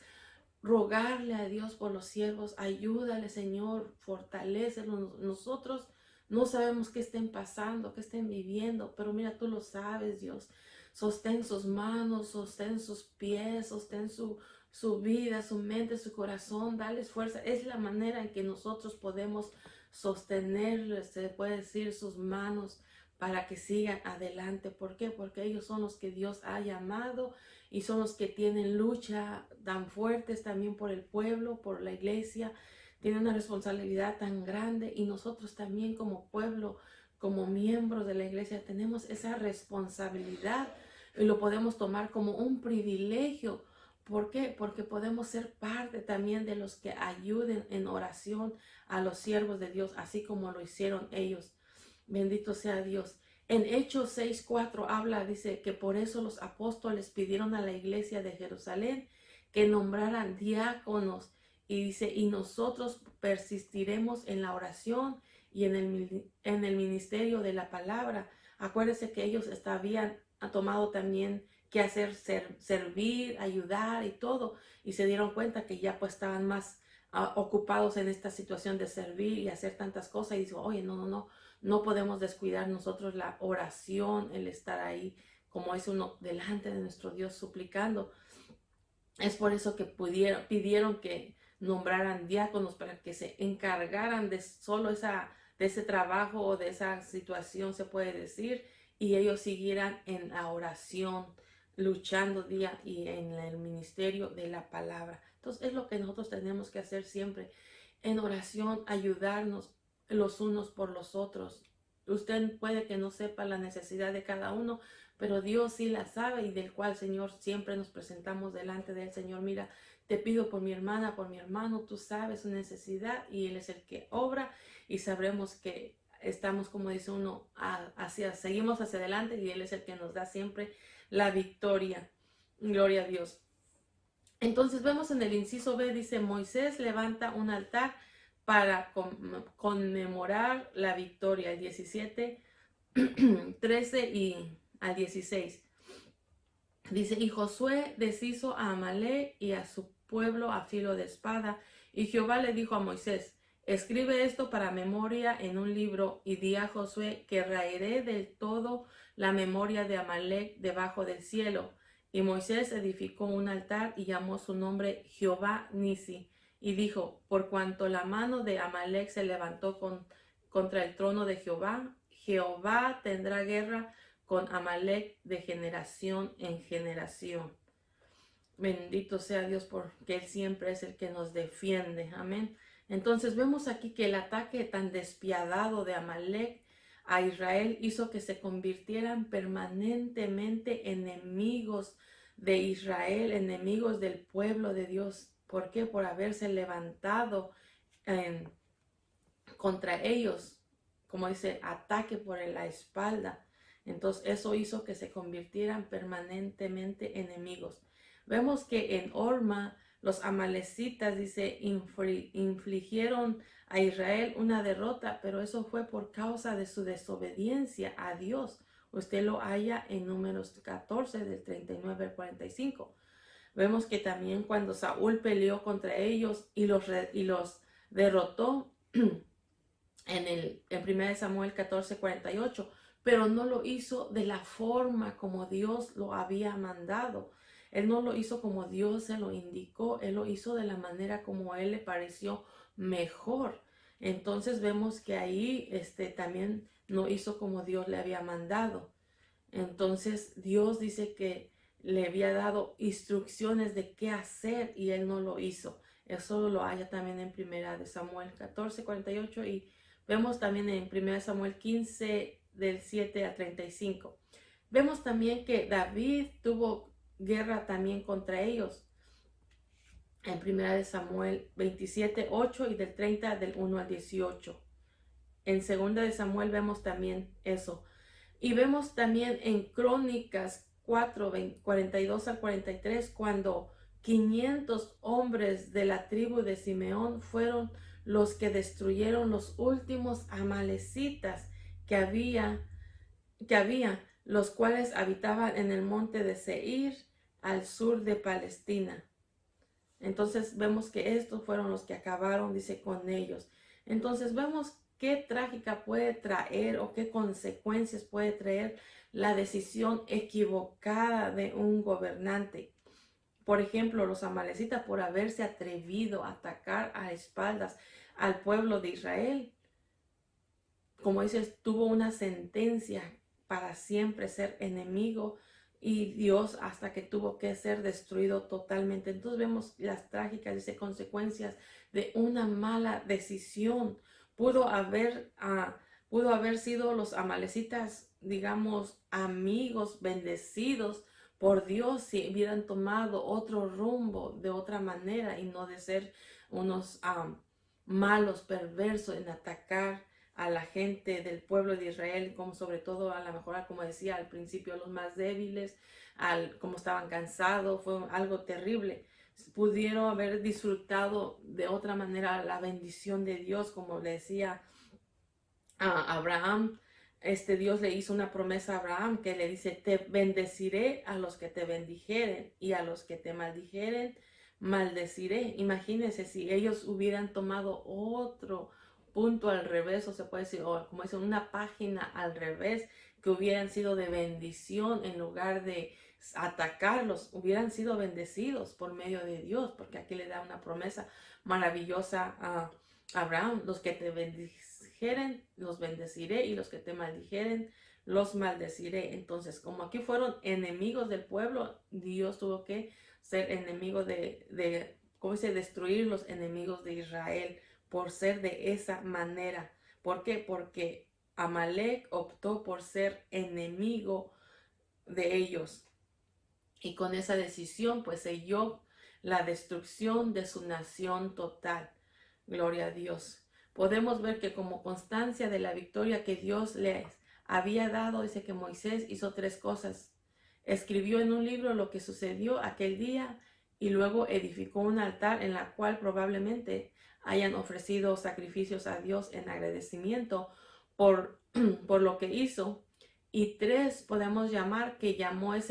rogarle a Dios por los siervos, ayúdale Señor, fortalécelos. Nosotros no sabemos qué estén pasando, qué estén viviendo, pero mira, tú lo sabes, Dios. Sostén sus manos, sostén sus pies, sostén su vida, su mente, su corazón, dales fuerza. Es la manera en que nosotros podemos sostener, se puede decir, sus manos para que sigan adelante. ¿Por qué? Porque ellos son los que Dios ha llamado y son los que tienen lucha tan fuertes también por el pueblo, por la iglesia. Tienen una responsabilidad tan grande y nosotros también como pueblo, como miembros de la iglesia, tenemos esa responsabilidad y lo podemos tomar como un privilegio. ¿Por qué? Porque podemos ser parte también de los que ayuden en oración a los siervos de Dios, así como lo hicieron ellos. Bendito sea Dios. En Hechos 6:4 habla, dice que por eso los apóstoles pidieron a la iglesia de Jerusalén que nombraran diáconos y dice, y nosotros persistiremos en la oración y en el ministerio de la palabra. Acuérdense que ellos habían tomado también que hacer, servir, ayudar y todo, y se dieron cuenta que ya pues estaban más ocupados en esta situación de servir y hacer tantas cosas, y dijo, oye, no podemos descuidar nosotros la oración, el estar ahí, como es uno delante de nuestro Dios suplicando. Es por eso que pidieron que nombraran diáconos para que se encargaran de solo de ese trabajo o de esa situación, se puede decir, y ellos siguieran en la oración, luchando día y en el ministerio de la palabra. Entonces es lo que nosotros tenemos que hacer siempre, en oración, ayudarnos los unos por los otros. Usted puede que no sepa la necesidad de cada uno, pero Dios sí la sabe, y del cual, Señor, siempre nos presentamos delante del Señor. Mira, te pido por mi hermana, por mi hermano, tú sabes su necesidad, y Él es el que obra, y sabremos que estamos, como dice uno, seguimos hacia adelante, y Él es el que nos da siempre la victoria. Gloria a Dios. Entonces vemos en el inciso B, dice, Moisés levanta un altar para conmemorar la victoria, el 17, 13 y al 16. Dice, y Josué deshizo a Amalek y a su pueblo a filo de espada, y Jehová le dijo a Moisés, escribe esto para memoria en un libro, y di a Josué que raeré del todo la memoria de Amalek debajo del cielo. Y Moisés edificó un altar y llamó su nombre Jehová Nisi, y dijo, por cuanto la mano de Amalek se levantó contra el trono de Jehová, Jehová tendrá guerra con Amalek de generación en generación. Bendito sea Dios, porque Él siempre es el que nos defiende. Amén. Entonces vemos aquí que el ataque tan despiadado de Amalek a Israel hizo que se convirtieran permanentemente enemigos de Israel, enemigos del pueblo de Dios. ¿Por qué? Por haberse levantado contra ellos, como dice, ataque por la espalda. Entonces eso hizo que se convirtieran permanentemente enemigos. Vemos que en Orma los amalecitas, dice, infligieron a Israel una derrota, pero eso fue por causa de su desobediencia a Dios. Usted lo halla en Números 14, del 39 al 45. Vemos que también cuando Saúl peleó contra ellos y los derrotó en 1 Samuel 14, 48, pero no lo hizo de la forma como Dios lo había mandado. Él no lo hizo como Dios se lo indicó, Él lo hizo de la manera como a Él le pareció mejor. Entonces vemos que ahí también no hizo como Dios le había mandado. Entonces Dios dice que le había dado instrucciones de qué hacer y Él no lo hizo. Eso lo haya también en 1 Samuel 14, 48, y vemos también en 1 Samuel 15, del 7 al 35. Vemos también que David tuvo guerra también contra ellos. En 1 Samuel 27, 8 y del 30 del 1 al 18. En 2 Samuel vemos también eso. Y vemos también en Crónicas 4, 42 al 43, cuando 500 hombres de la tribu de Simeón fueron los que destruyeron los últimos amalecitas que había, los cuales habitaban en el monte de Seir, al sur de Palestina. Entonces vemos que estos fueron los que acabaron, dice, con ellos. Entonces vemos qué trágica puede traer o qué consecuencias puede traer la decisión equivocada de un gobernante. Por ejemplo, los amalecitas, por haberse atrevido a atacar a espaldas al pueblo de Israel, como dices, tuvo una sentencia para siempre ser enemigo, y Dios hasta que tuvo que ser destruido totalmente. Entonces vemos las trágicas, dice, consecuencias de una mala decisión. Pudo haber sido los amalecitas, digamos, amigos, bendecidos por Dios, si hubieran tomado otro rumbo de otra manera y no de ser unos malos, perversos en atacar a la gente del pueblo de Israel, como sobre todo a lo mejor, como decía al principio, los más débiles, como estaban cansados, fue algo terrible. pudieron haber disfrutado de otra manera la bendición de Dios, como le decía a Abraham. Dios le hizo una promesa a Abraham que le dice: te bendeciré a los que te bendijeren, y a los que te maldijeren maldeciré. Imagínense si ellos hubieran tomado otro punto al revés, o se puede decir, o como dicen, una página al revés, que hubieran sido de bendición en lugar de atacarlos, hubieran sido bendecidos por medio de Dios, porque aquí le da una promesa maravillosa a Abraham: los que te bendijeren, los bendeciré, y los que te maldijeren, los maldeciré. Entonces, como aquí fueron enemigos del pueblo, Dios tuvo que ser enemigo ¿cómo se destruir los enemigos de Israel por ser de esa manera. ¿Por qué? Porque Amalek optó por ser enemigo de ellos. Y con esa decisión, pues selló la destrucción de su nación total. Gloria a Dios. Podemos ver que como constancia de la victoria que Dios les había dado, dice que Moisés hizo 3 cosas. Escribió en un libro lo que sucedió aquel día, y luego edificó un altar en la cual probablemente hayan ofrecido sacrificios a Dios en agradecimiento por, por lo que hizo. Y 3 podemos llamar que llamó en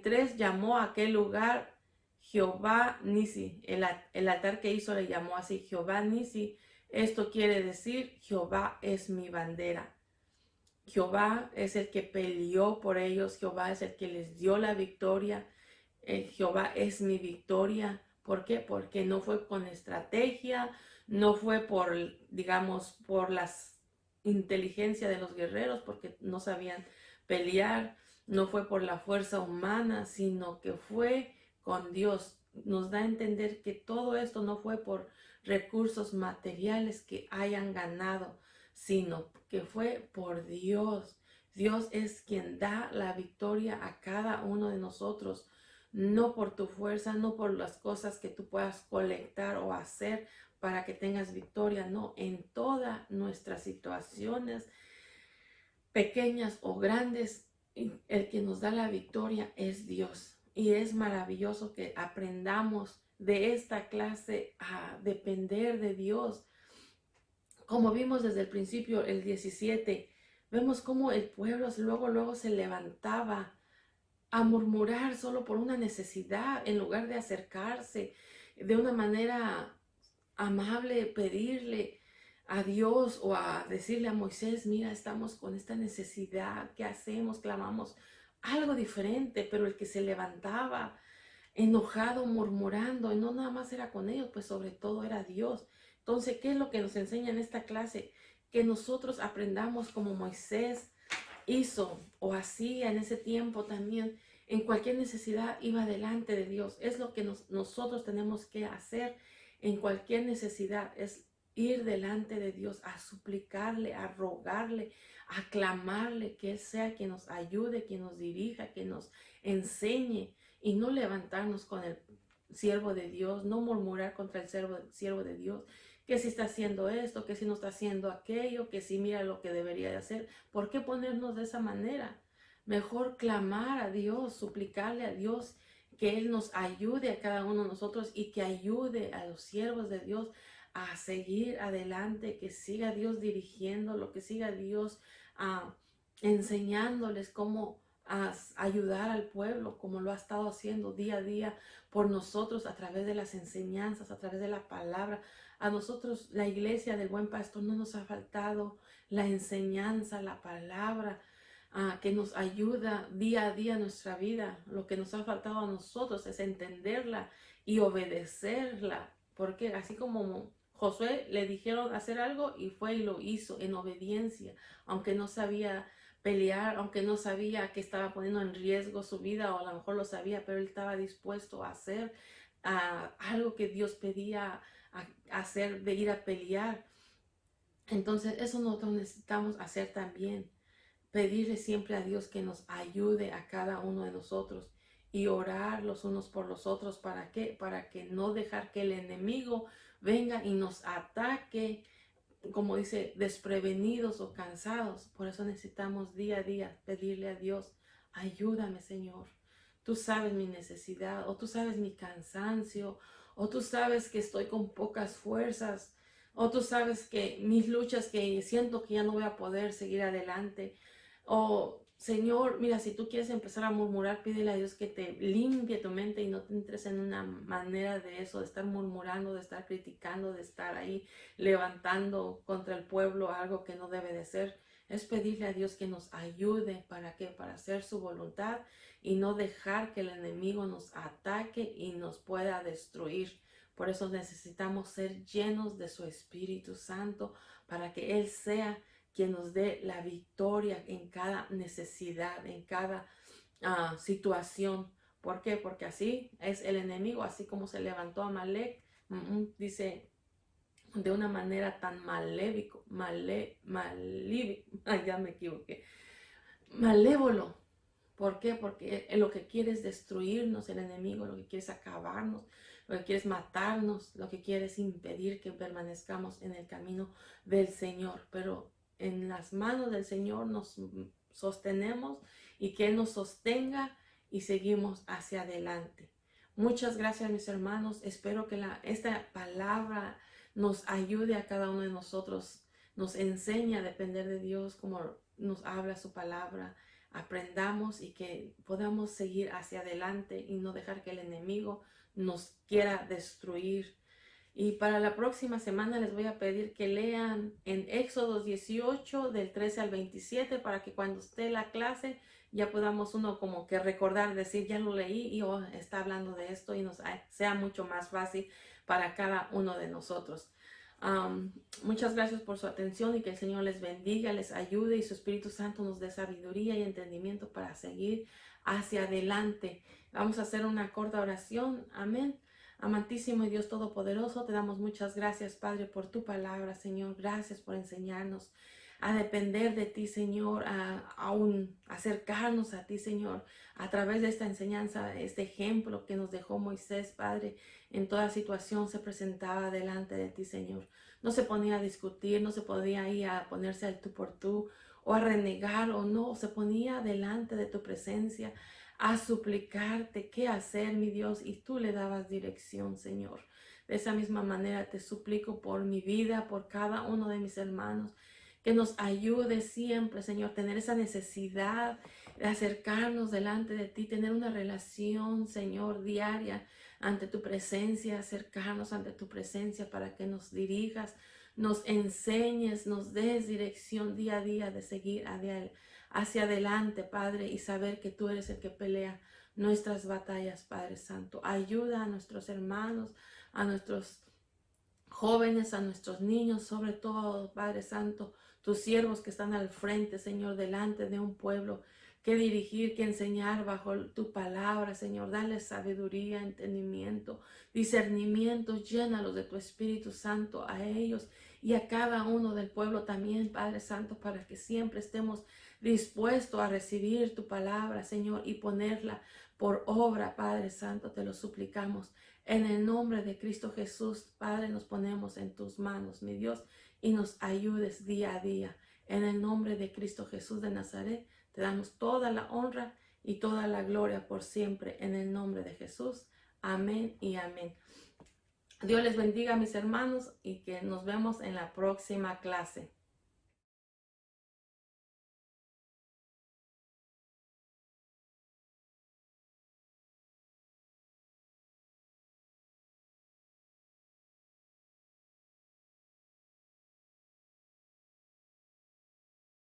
3 llamó a aquel lugar Jehová Nisi. El altar que hizo le llamó así, Jehová Nisi. Esto quiere decir: Jehová es mi bandera. Jehová es el que peleó por ellos. Jehová es el que les dio la victoria. Jehová es mi victoria. ¿Por qué? Porque no fue con estrategia, no fue por, digamos, por las inteligencia de los guerreros, porque no sabían pelear, no fue por la fuerza humana, sino que fue con Dios. Nos da a entender que todo esto no fue por recursos materiales que hayan ganado, sino que fue por Dios. Dios es quien da la victoria a cada uno de nosotros, no por tu fuerza, no por las cosas que tú puedas colectar o hacer para que tengas victoria. No, en todas nuestras situaciones, pequeñas o grandes, el que nos da la victoria es Dios. Y es maravilloso que aprendamos de esta clase a depender de Dios. Como vimos desde el principio, el 17, vemos cómo el pueblo luego se levantaba a murmurar solo por una necesidad, en lugar de acercarse de una manera amable, pedirle a Dios o a decirle a Moisés: mira, estamos con esta necesidad, ¿qué hacemos? Clamamos algo diferente. Pero el que se levantaba enojado, murmurando, y no nada más era con ellos, pues sobre todo era Dios. Entonces, ¿qué es lo que nos enseña en esta clase? Que nosotros aprendamos como Moisés hizo o hacía en ese tiempo también. En cualquier necesidad iba delante de Dios. Es lo que nosotros tenemos que hacer en cualquier necesidad, es ir delante de Dios a suplicarle, a rogarle, a clamarle, que Él sea quien nos ayude, quien nos dirija, quien nos enseñe, y no levantarnos con el siervo de Dios, no murmurar contra el siervo de Dios, que si está haciendo esto, que si no está haciendo aquello, que si mira lo que debería de hacer. ¿Por qué ponernos de esa manera? Mejor clamar a Dios, suplicarle a Dios que Él nos ayude a cada uno de nosotros, y que ayude a los siervos de Dios a seguir adelante, que siga Dios dirigiéndolo, que siga Dios enseñándoles cómo ayudar al pueblo, como lo ha estado haciendo día a día por nosotros a través de las enseñanzas, a través de la palabra. A nosotros, la iglesia del Buen Pastor, no nos ha faltado la enseñanza, la palabra, que nos ayuda día a día en nuestra vida. Lo que nos ha faltado a nosotros es entenderla y obedecerla, porque así como Josué le dijeron hacer algo y fue y lo hizo en obediencia, aunque no sabía pelear, aunque no sabía que estaba poniendo en riesgo su vida, o a lo mejor lo sabía, pero él estaba dispuesto a hacer algo que Dios pedía a hacer, de ir a pelear. Entonces eso nosotros necesitamos hacer también, pedirle siempre a Dios que nos ayude a cada uno de nosotros, y orar los unos por los otros. ¿Para qué? Para que no dejar que el enemigo venga y nos ataque, como dice, desprevenidos o cansados. Por eso necesitamos día a día pedirle a Dios: ayúdame, Señor. tú sabes mi necesidad, o tú sabes mi cansancio, o tú sabes que estoy con pocas fuerzas, o tú sabes que mis luchas que siento que ya no voy a poder seguir adelante. O Señor, mira, si tú quieres empezar a murmurar, pídele a Dios que te limpie tu mente y no te entres en una manera de eso, de estar murmurando, de estar criticando, de estar ahí levantando contra el pueblo algo que no debe de ser. Es pedirle a Dios que nos ayude. ¿Para qué? Para hacer su voluntad y no dejar que el enemigo nos ataque y nos pueda destruir. Por eso necesitamos ser llenos de su Espíritu Santo para que Él sea quien nos dé la victoria en cada necesidad, en cada situación. ¿Por qué? Porque así es el enemigo, así como se levantó Amalek, dice de una manera tan ya me equivoqué, malévolo. ¿Por qué? Porque lo que quiere es destruirnos, el enemigo, lo que quiere es acabarnos, lo que quiere es matarnos, lo que quiere es impedir que permanezcamos en el camino del Señor. Pero en las manos del Señor nos sostenemos y que Él nos sostenga y seguimos hacia adelante. Muchas gracias, mis hermanos. Espero que esta palabra nos ayude a cada uno de nosotros, nos enseñe a depender de Dios como nos habla su palabra. Aprendamos y que podamos seguir hacia adelante y no dejar que el enemigo nos quiera destruir. Y para la próxima semana les voy a pedir que lean en Éxodo 18 del 13 al 27 para que cuando esté la clase ya podamos uno como que recordar, decir ya lo leí y está hablando de esto y nos sea mucho más fácil para cada uno de nosotros. Muchas gracias por su atención y que el Señor les bendiga, les ayude y su Espíritu Santo nos dé sabiduría y entendimiento para seguir hacia adelante. Vamos a hacer una corta oración. Amén. Amantísimo y Dios Todopoderoso, te damos muchas gracias, Padre, por tu palabra, Señor. Gracias por enseñarnos a depender de ti, Señor, a acercarnos a ti, Señor, a través de esta enseñanza, este ejemplo que nos dejó Moisés, Padre. En toda situación se presentaba delante de ti, Señor. No se ponía a discutir, no se podía ir a ponerse al tú por tú o a renegar o no, se ponía delante de tu presencia a suplicarte qué hacer, mi Dios, y tú le dabas dirección, Señor. De esa misma manera te suplico por mi vida, por cada uno de mis hermanos, que nos ayude siempre, Señor, tener esa necesidad de acercarnos delante de ti, tener una relación, Señor, diaria ante tu presencia, acercarnos ante tu presencia para que nos dirijas, nos enseñes, nos des dirección día a día de seguir hacia adelante, Padre, y saber que tú eres el que pelea nuestras batallas, Padre Santo. Ayuda a nuestros hermanos, a nuestros jóvenes, a nuestros niños, sobre todo, Padre Santo, tus siervos que están al frente, Señor, delante de un pueblo, que dirigir, que enseñar bajo tu palabra, Señor. Dale sabiduría, entendimiento, discernimiento. Llénalos de tu Espíritu Santo a ellos y a cada uno del pueblo también, Padre Santo, para que siempre estemos dispuestos a recibir tu palabra, Señor, y ponerla por obra, Padre Santo. Te lo suplicamos. En el nombre de Cristo Jesús, Padre, nos ponemos en tus manos, mi Dios, y nos ayudes día a día. En el nombre de Cristo Jesús de Nazaret, te damos toda la honra y toda la gloria por siempre. En el nombre de Jesús. Amén y amén. Dios les bendiga, mis hermanos, y que nos vemos en la próxima clase.